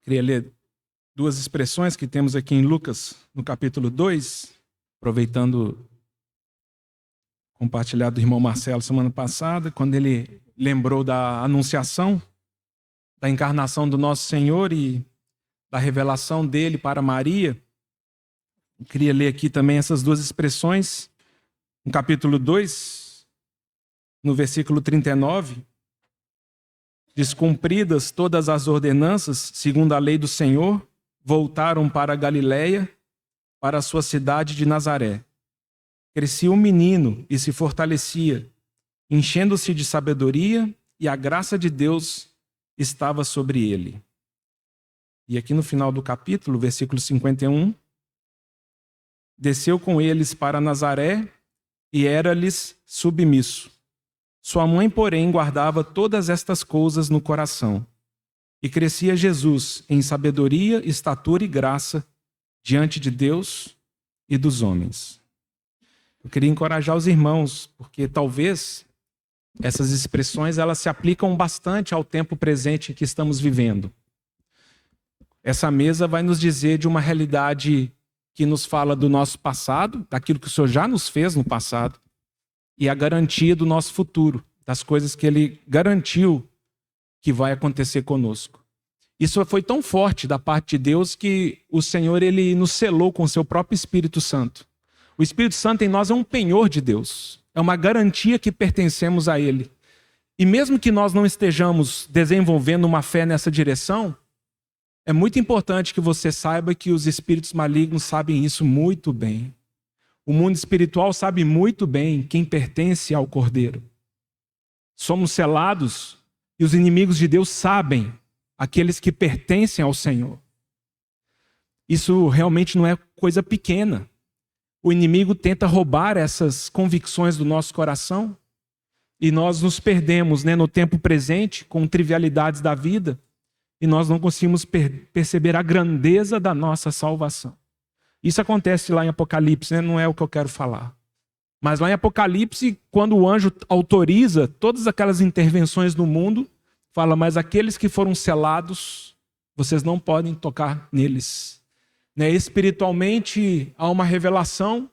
Queria ler duas expressões que temos aqui em Lucas, no capítulo 2, aproveitando compartilhar do irmão Marcelo semana passada, quando ele lembrou da anunciação, da encarnação do nosso Senhor e da revelação dele para Maria. Eu queria ler aqui também essas duas expressões, no capítulo 2, no versículo 39. Descumpridas todas as ordenanças, segundo a lei do Senhor, voltaram para a Galiléia, para a sua cidade de Nazaré. Crescia um menino e se fortalecia, enchendo-se de sabedoria, e a graça de Deus estava sobre ele. E aqui no final do capítulo, versículo 51, desceu com eles para Nazaré e era-lhes submisso. Sua mãe, porém, guardava todas estas coisas no coração. E crescia Jesus em sabedoria, estatura e graça diante de Deus e dos homens. Eu queria encorajar os irmãos, porque talvez essas expressões elas se aplicam bastante ao tempo presente que estamos vivendo. Essa mesa vai nos dizer de uma realidade que nos fala do nosso passado, daquilo que o Senhor já nos fez no passado, e a garantia do nosso futuro, das coisas que Ele garantiu que vai acontecer conosco. Isso foi tão forte da parte de Deus que o Senhor Ele nos selou com o seu próprio Espírito Santo. O Espírito Santo em nós é um penhor de Deus, é uma garantia que pertencemos a Ele. E mesmo que nós não estejamos desenvolvendo uma fé nessa direção, é muito importante que você saiba que os espíritos malignos sabem isso muito bem. O mundo espiritual sabe muito bem quem pertence ao Cordeiro. Somos selados e os inimigos de Deus sabem aqueles que pertencem ao Senhor. Isso realmente não é coisa pequena. O inimigo tenta roubar essas convicções do nosso coração e nós nos perdemos, no tempo presente com trivialidades da vida e nós não conseguimos perceber a grandeza da nossa salvação. Isso acontece lá em Apocalipse, não é o que eu quero falar. Mas lá em Apocalipse, quando o anjo autoriza todas aquelas intervenções no mundo, fala, mas aqueles que foram selados, vocês não podem tocar neles. Espiritualmente, há uma revelação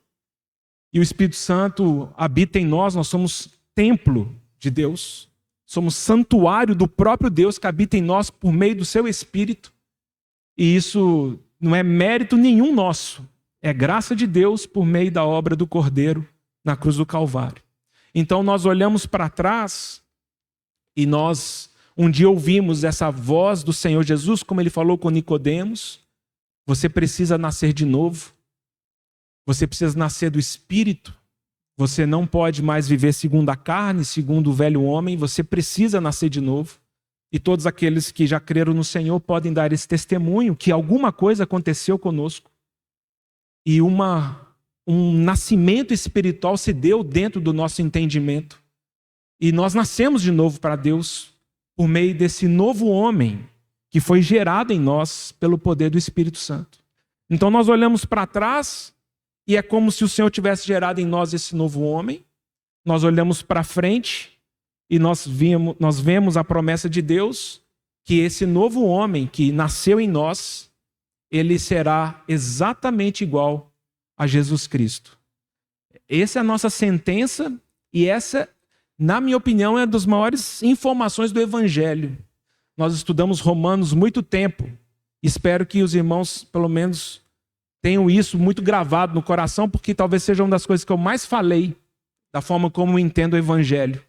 e o Espírito Santo habita em nós, nós somos templo de Deus, somos santuário do próprio Deus que habita em nós por meio do seu Espírito. E isso não é mérito nenhum nosso, é graça de Deus por meio da obra do Cordeiro na cruz do Calvário. Então nós olhamos para trás e nós um dia ouvimos essa voz do Senhor Jesus, como ele falou com Nicodemos: você precisa nascer de novo, você precisa nascer do Espírito, você não pode mais viver segundo a carne, segundo o velho homem, você precisa nascer de novo. E todos aqueles que já creram no Senhor podem dar esse testemunho que alguma coisa aconteceu conosco. E um nascimento espiritual se deu dentro do nosso entendimento. E nós nascemos de novo para Deus por meio desse novo homem que foi gerado em nós pelo poder do Espírito Santo. Então nós olhamos para trás e é como se o Senhor tivesse gerado em nós esse novo homem. Nós olhamos para frente e nós vemos a promessa de Deus que esse novo homem que nasceu em nós, ele será exatamente igual a Jesus Cristo. Essa é a nossa sentença e essa, na minha opinião, é uma das maiores informações do Evangelho. Nós estudamos Romanos muito tempo. Espero que os irmãos, pelo menos, tenham isso muito gravado no coração, porque talvez seja uma das coisas que eu mais falei da forma como eu entendo o Evangelho.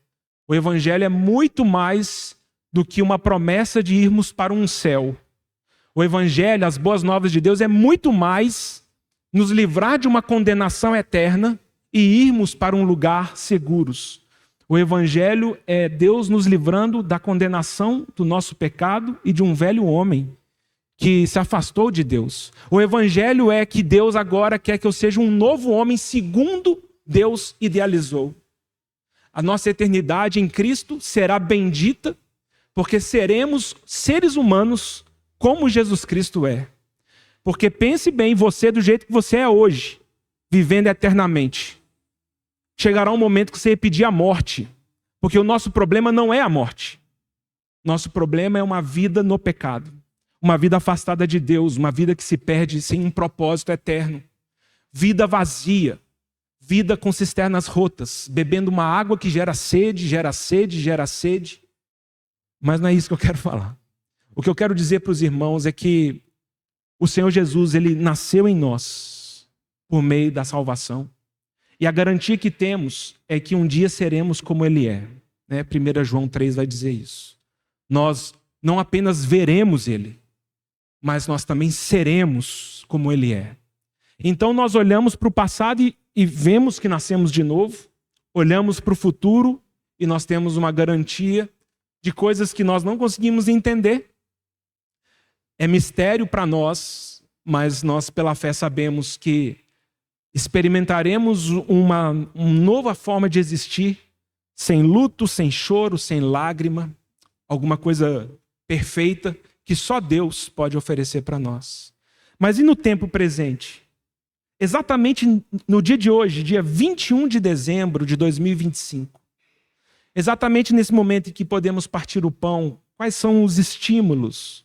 O Evangelho é muito mais do que uma promessa de irmos para um céu. O Evangelho, as boas novas de Deus, é muito mais nos livrar de uma condenação eterna e irmos para um lugar seguros. O Evangelho é Deus nos livrando da condenação do nosso pecado e de um velho homem que se afastou de Deus. O Evangelho é que Deus agora quer que eu seja um novo homem segundo Deus idealizou. A nossa eternidade em Cristo será bendita, porque seremos seres humanos como Jesus Cristo é. Porque pense bem, você do jeito que você é hoje, vivendo eternamente. Chegará um momento que você vai pedir a morte, porque o nosso problema não é a morte. Nosso problema é uma vida no pecado. uma vida afastada de Deus, uma vida que se perde sem um propósito eterno. Vida vazia, vida com cisternas rotas, bebendo uma água que gera sede, gera sede, gera sede. Mas não é isso que eu quero falar. O que eu quero dizer para os irmãos é que o Senhor Jesus, ele nasceu em nós por meio da salvação. E a garantia que temos é que um dia seremos como ele é. 1 João 3 vai dizer isso. Nós não apenas veremos ele, mas nós também seremos como ele é. Então nós olhamos para o passado e vemos que nascemos de novo, olhamos para o futuro e nós temos uma garantia de coisas que nós não conseguimos entender. É mistério para nós, mas nós pela fé sabemos que experimentaremos uma nova forma de existir, sem luto, sem choro, sem lágrima, alguma coisa perfeita que só Deus pode oferecer para nós. Mas e no tempo presente? Exatamente no dia de hoje, dia 21 de dezembro de 2025, exatamente nesse momento em que podemos partir o pão, quais são os estímulos,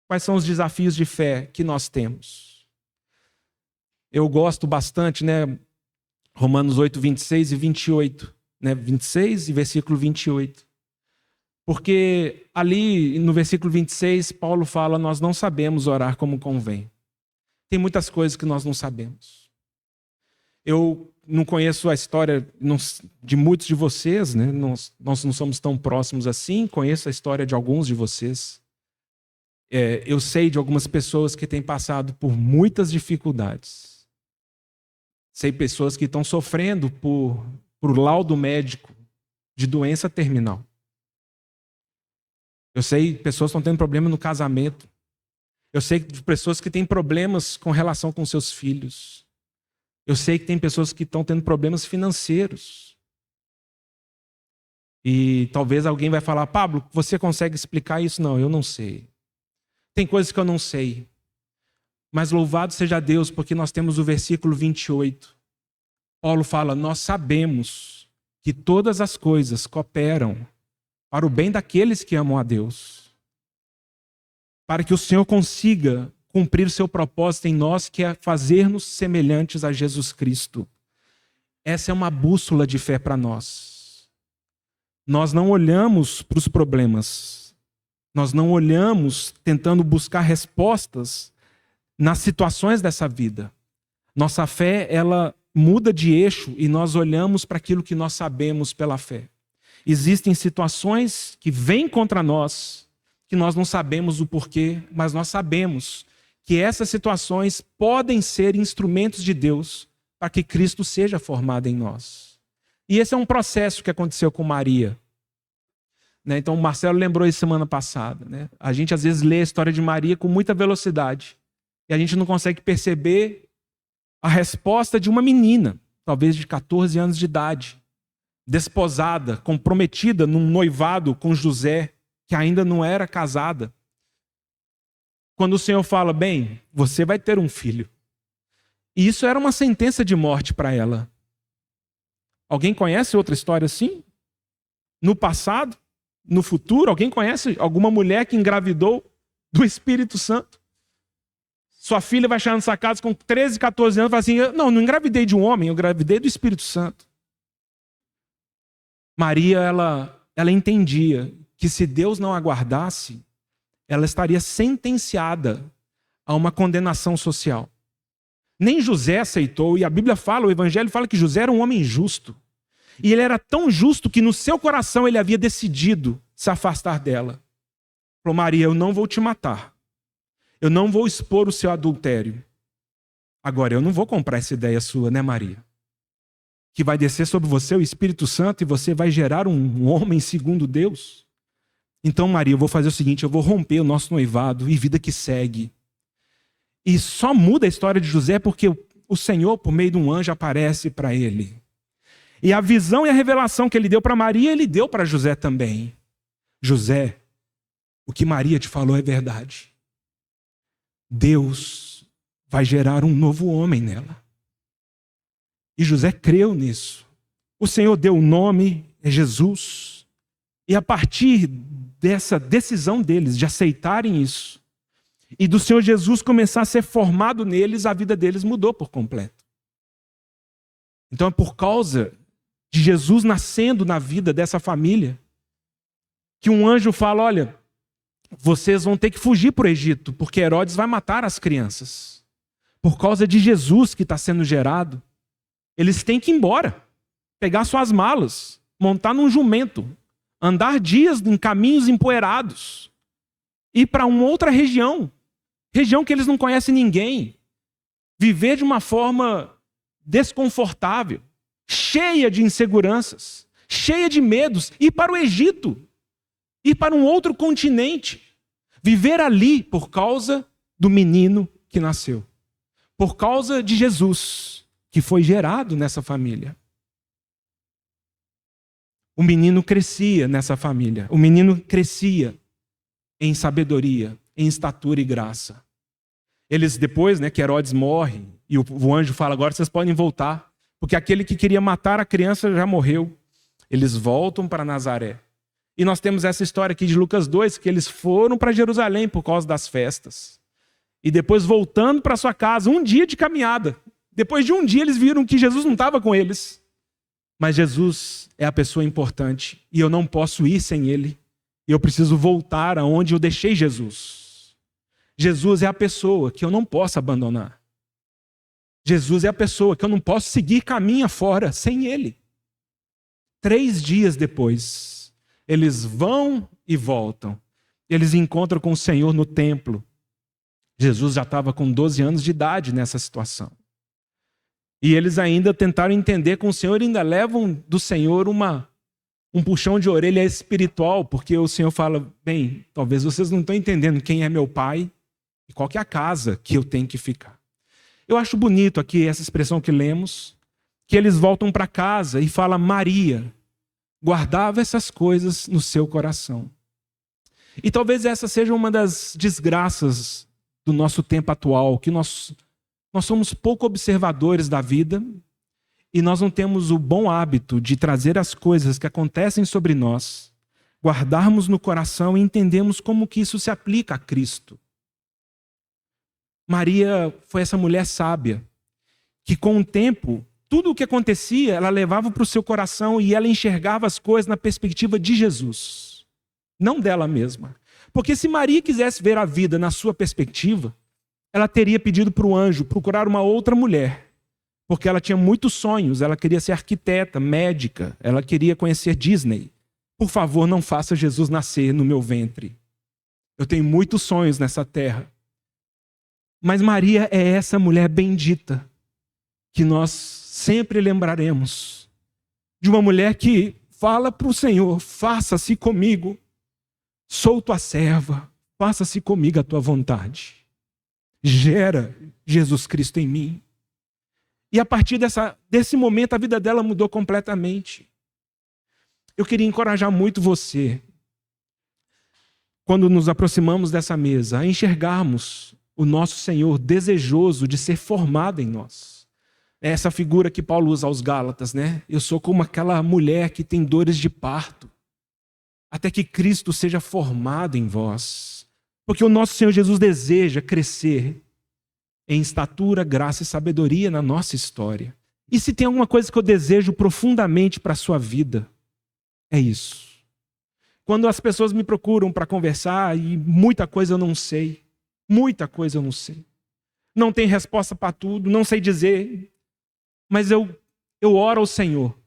quais são os desafios de fé que nós temos? Eu gosto bastante, Romanos 8, 26 e 28, 26 e versículo 28. Porque ali no versículo 26, Paulo fala, nós não sabemos orar como convém. Tem muitas coisas que nós não sabemos. Eu não conheço a história de muitos de vocês, nós não somos tão próximos assim, conheço a história de alguns de vocês. Eu sei de algumas pessoas que têm passado por muitas dificuldades. Sei pessoas que estão sofrendo por laudo médico de doença terminal. Eu sei pessoas que estão tendo problema no casamento. Eu sei de pessoas que têm problemas com relação com seus filhos. Eu sei que tem pessoas que estão tendo problemas financeiros. E talvez alguém vai falar, Pablo, você consegue explicar isso? Não, eu não sei. Tem coisas que eu não sei. Mas louvado seja Deus, porque nós temos o versículo 28. Paulo fala, nós sabemos que todas as coisas cooperam para o bem daqueles que amam a Deus. Para que o Senhor consiga cumprir o seu propósito em nós, que é fazer-nos semelhantes a Jesus Cristo. Essa é uma bússola de fé para nós. Nós não olhamos para os problemas. Nós não olhamos tentando buscar respostas nas situações dessa vida. Nossa fé, ela muda de eixo e nós olhamos para aquilo que nós sabemos pela fé. Existem situações que vêm contra nós, que nós não sabemos o porquê, mas nós sabemos que essas situações podem ser instrumentos de Deus para que Cristo seja formado em nós. E esse é um processo que aconteceu com Maria. Então o Marcelo lembrou isso semana passada. A gente às vezes lê a história de Maria com muita velocidade e a gente não consegue perceber a resposta de uma menina, talvez de 14 anos de idade, desposada, comprometida num noivado com José, que ainda não era casada. Quando o Senhor fala, bem, você vai ter um filho. E isso era uma sentença de morte para ela. Alguém conhece outra história assim? No passado? No futuro? Alguém conhece alguma mulher que engravidou do Espírito Santo? Sua filha vai chegar nessa casa com 13, 14 anos e fala assim, não engravidei de um homem, eu engravidei do Espírito Santo. Maria, ela entendia que se Deus não aguardasse, ela estaria sentenciada a uma condenação social. Nem José aceitou, e a Bíblia fala, o Evangelho fala que José era um homem justo. E ele era tão justo que no seu coração ele havia decidido se afastar dela. Falou, Maria, eu não vou te matar. Eu não vou expor o seu adultério. Agora, eu não vou comprar essa ideia sua, Maria? Que vai descer sobre você o Espírito Santo e você vai gerar um homem segundo Deus? Então, Maria, eu vou fazer o seguinte, eu vou romper o nosso noivado e vida que segue. E só muda a história de José porque o Senhor, por meio de um anjo, aparece para ele. E a visão e a revelação que ele deu para Maria, ele deu para José também. José, o que Maria te falou é verdade. Deus vai gerar um novo homem nela. E José creu nisso. O Senhor deu o nome, é Jesus. E a partir dessa decisão deles de aceitarem isso, e do Senhor Jesus começar a ser formado neles, a vida deles mudou por completo. Então é por causa de Jesus nascendo na vida dessa família que um anjo fala: olha, vocês vão ter que fugir para o Egito, porque Herodes vai matar as crianças. Por causa de Jesus que está sendo gerado, eles têm que ir embora, pegar suas malas, montar num jumento, andar dias em caminhos empoeirados, ir para uma outra região que eles não conhecem ninguém, viver de uma forma desconfortável, cheia de inseguranças, cheia de medos, ir para o Egito, ir para um outro continente, viver ali por causa do menino que nasceu, por causa de Jesus, que foi gerado nessa família. O menino crescia nessa família, o menino crescia em sabedoria, em estatura e graça. Eles depois, que Herodes morre, e o anjo fala: agora vocês podem voltar, porque aquele que queria matar a criança já morreu. Eles voltam para Nazaré. E nós temos essa história aqui de Lucas 2, que eles foram para Jerusalém por causa das festas. E depois voltando para sua casa, um dia de caminhada. Depois de um dia eles viram que Jesus não estava com eles. Mas Jesus é a pessoa importante e eu não posso ir sem ele. E eu preciso voltar aonde eu deixei Jesus. Jesus é a pessoa que eu não posso abandonar. Jesus é a pessoa que eu não posso seguir caminho afora sem ele. 3 dias depois, eles vão e voltam. Eles encontram com o Senhor no templo. Jesus já estava com 12 anos de idade nessa situação. E eles ainda tentaram entender com o Senhor e ainda levam do Senhor um puxão de orelha espiritual, porque o Senhor fala: bem, talvez vocês não estão entendendo quem é meu pai e qual que é a casa que eu tenho que ficar. Eu acho bonito aqui essa expressão que lemos, que eles voltam para casa e fala: Maria guardava essas coisas no seu coração. E talvez essa seja uma das desgraças do nosso tempo atual, que nós somos pouco observadores da vida e nós não temos o bom hábito de trazer as coisas que acontecem sobre nós, guardarmos no coração e entendemos como que isso se aplica a Cristo. Maria foi essa mulher sábia, que com o tempo, tudo o que acontecia, ela levava para o seu coração e ela enxergava as coisas na perspectiva de Jesus, não dela mesma. Porque se Maria quisesse ver a vida na sua perspectiva, ela teria pedido para o anjo procurar uma outra mulher, porque ela tinha muitos sonhos, ela queria ser arquiteta, médica, ela queria conhecer Disney. Por favor, não faça Jesus nascer no meu ventre. Eu tenho muitos sonhos nessa terra. Mas Maria é essa mulher bendita, que nós sempre lembraremos, de uma mulher que fala para o Senhor: faça-se comigo, sou tua serva, faça-se comigo a tua vontade. Gera Jesus Cristo em mim. E a partir desse momento a vida dela mudou completamente. Eu queria encorajar muito você, quando nos aproximamos dessa mesa, a enxergarmos o nosso Senhor desejoso de ser formado em nós. É essa figura que Paulo usa aos Gálatas, Eu sou como aquela mulher que tem dores de parto, até que Cristo seja formado em vós. Porque o nosso Senhor Jesus deseja crescer em estatura, graça e sabedoria na nossa história. E se tem alguma coisa que eu desejo profundamente para a sua vida, é isso. Quando as pessoas me procuram para conversar e muita coisa eu não sei, não tem resposta para tudo, não sei dizer, mas eu oro ao Senhor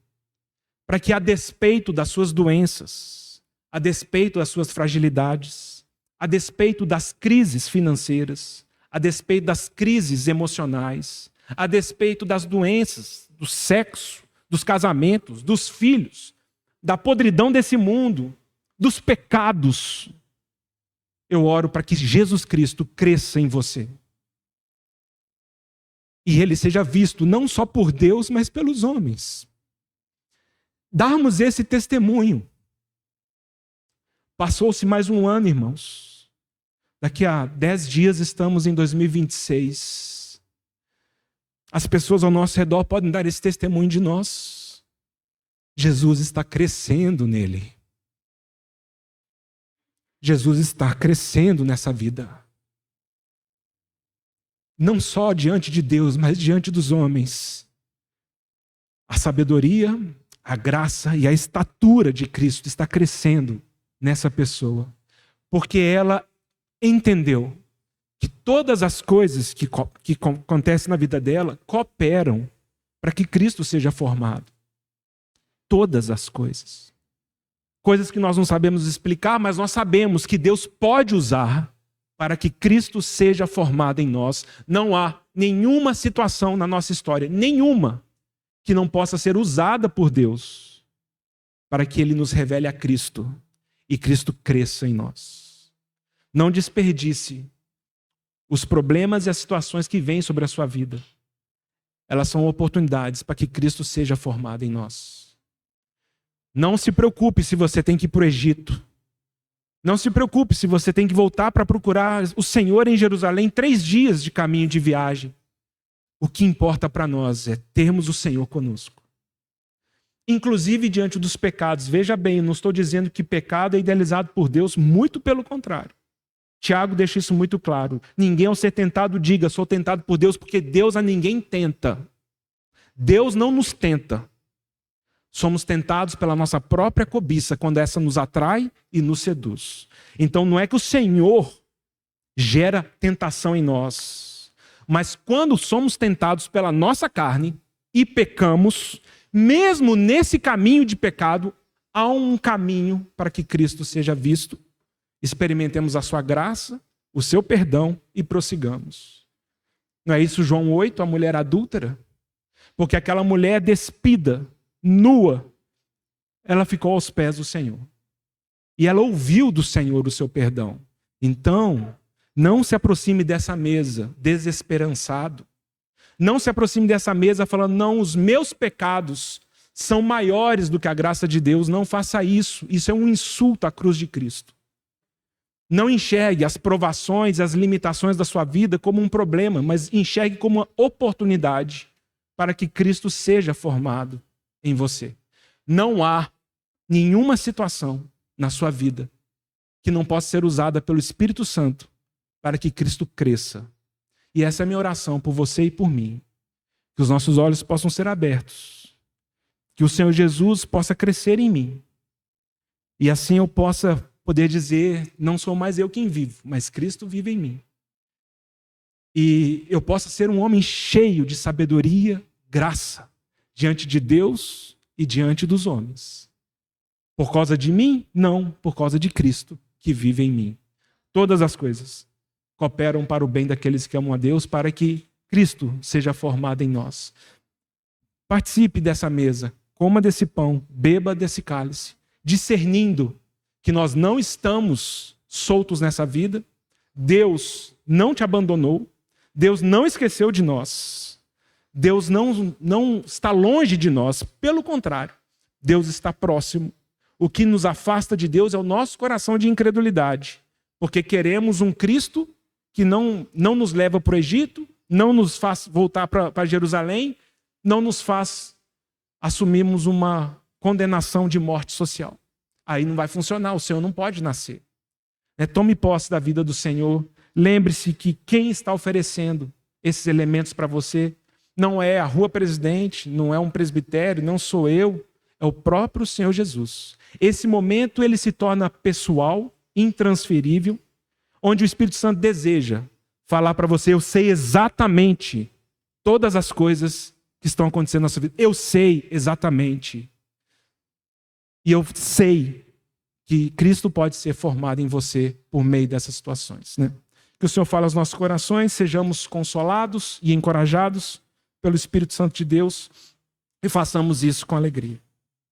para que, a despeito das suas doenças, a despeito das suas fragilidades, a despeito das crises financeiras, a despeito das crises emocionais, a despeito das doenças, do sexo, dos casamentos, dos filhos, da podridão desse mundo, dos pecados, eu oro para que Jesus Cristo cresça em você. E ele seja visto não só por Deus, mas pelos homens. Darmos esse testemunho. Passou-se mais um ano, irmãos. Daqui a 10 dias estamos em 2026. As pessoas ao nosso redor podem dar esse testemunho de nós. Jesus está crescendo nele. Jesus está crescendo nessa vida. não só diante de Deus, mas diante dos homens, a sabedoria, a graça e a estatura de Cristo está crescendo nessa pessoa, porque ela entendeu que todas as coisas que acontecem na vida dela cooperam para que Cristo seja formado. Todas as coisas. Coisas que nós não sabemos explicar, mas nós sabemos que Deus pode usar para que Cristo seja formado em nós. Não há nenhuma situação na nossa história, nenhuma, que não possa ser usada por Deus para que Ele nos revele a Cristo e Cristo cresça em nós. Não desperdice os problemas e as situações que vêm sobre a sua vida. Elas são oportunidades para que Cristo seja formado em nós. Não se preocupe se você tem que ir para o Egito. Não se preocupe se você tem que voltar para procurar o Senhor em Jerusalém 3 dias de caminho de viagem. O que importa para nós é termos o Senhor conosco. Inclusive diante dos pecados. Veja bem, eu não estou dizendo que pecado é idealizado por Deus, muito pelo contrário. Tiago deixa isso muito claro. Ninguém ao ser tentado diga, sou tentado por Deus, porque Deus a ninguém tenta. Deus não nos tenta. Somos tentados pela nossa própria cobiça, quando essa nos atrai e nos seduz. Então não é que o Senhor gera tentação em nós, mas quando somos tentados pela nossa carne e pecamos, mesmo nesse caminho de pecado, há um caminho para que Cristo seja visto. Experimentemos a sua graça, o seu perdão e prossigamos. Não é isso João 8, a mulher adúltera? Porque aquela mulher despida, nua, ela ficou aos pés do Senhor. E ela ouviu do Senhor o seu perdão. Então, não se aproxime dessa mesa desesperançado. Não se aproxime dessa mesa falando, não, os meus pecados são maiores do que a graça de Deus. Não faça isso. Isso é um insulto à cruz de Cristo. Não enxergue as provações, as limitações da sua vida como um problema, mas enxergue como uma oportunidade para que Cristo seja formado em você. Não há nenhuma situação na sua vida que não possa ser usada pelo Espírito Santo para que Cristo cresça. E essa é a minha oração por você e por mim. Que os nossos olhos possam ser abertos. Que o Senhor Jesus possa crescer em mim. E assim eu possa poder dizer, não sou mais eu quem vivo, mas Cristo vive em mim. E eu possa ser um homem cheio de sabedoria, graça, diante de Deus e diante dos homens. Por causa de mim? Não, por causa de Cristo que vive em mim. Todas as coisas cooperam para o bem daqueles que amam a Deus, para que Cristo seja formado em nós. Participe dessa mesa, coma desse pão, beba desse cálice, discernindo que nós não estamos soltos nessa vida, Deus não te abandonou, Deus não esqueceu de nós, Deus não está longe de nós, pelo contrário, Deus está próximo. O que nos afasta de Deus é o nosso coração de incredulidade, porque queremos um Cristo que não nos leva para o Egito, não nos faz voltar para Jerusalém, não nos faz assumirmos uma condenação de morte social. Aí não vai funcionar, o Senhor não pode nascer. Tome posse da vida do Senhor. Lembre-se que quem está oferecendo esses elementos para você não é a Rua Presidente, não é um presbitério, não sou eu, é o próprio Senhor Jesus. Esse momento ele se torna pessoal, intransferível, onde o Espírito Santo deseja falar para você, eu sei exatamente todas as coisas que estão acontecendo na sua vida. Eu sei exatamente. E eu sei que Cristo pode ser formado em você por meio dessas situações. Que o Senhor fale aos nossos corações, sejamos consolados e encorajados pelo Espírito Santo de Deus e façamos isso com alegria.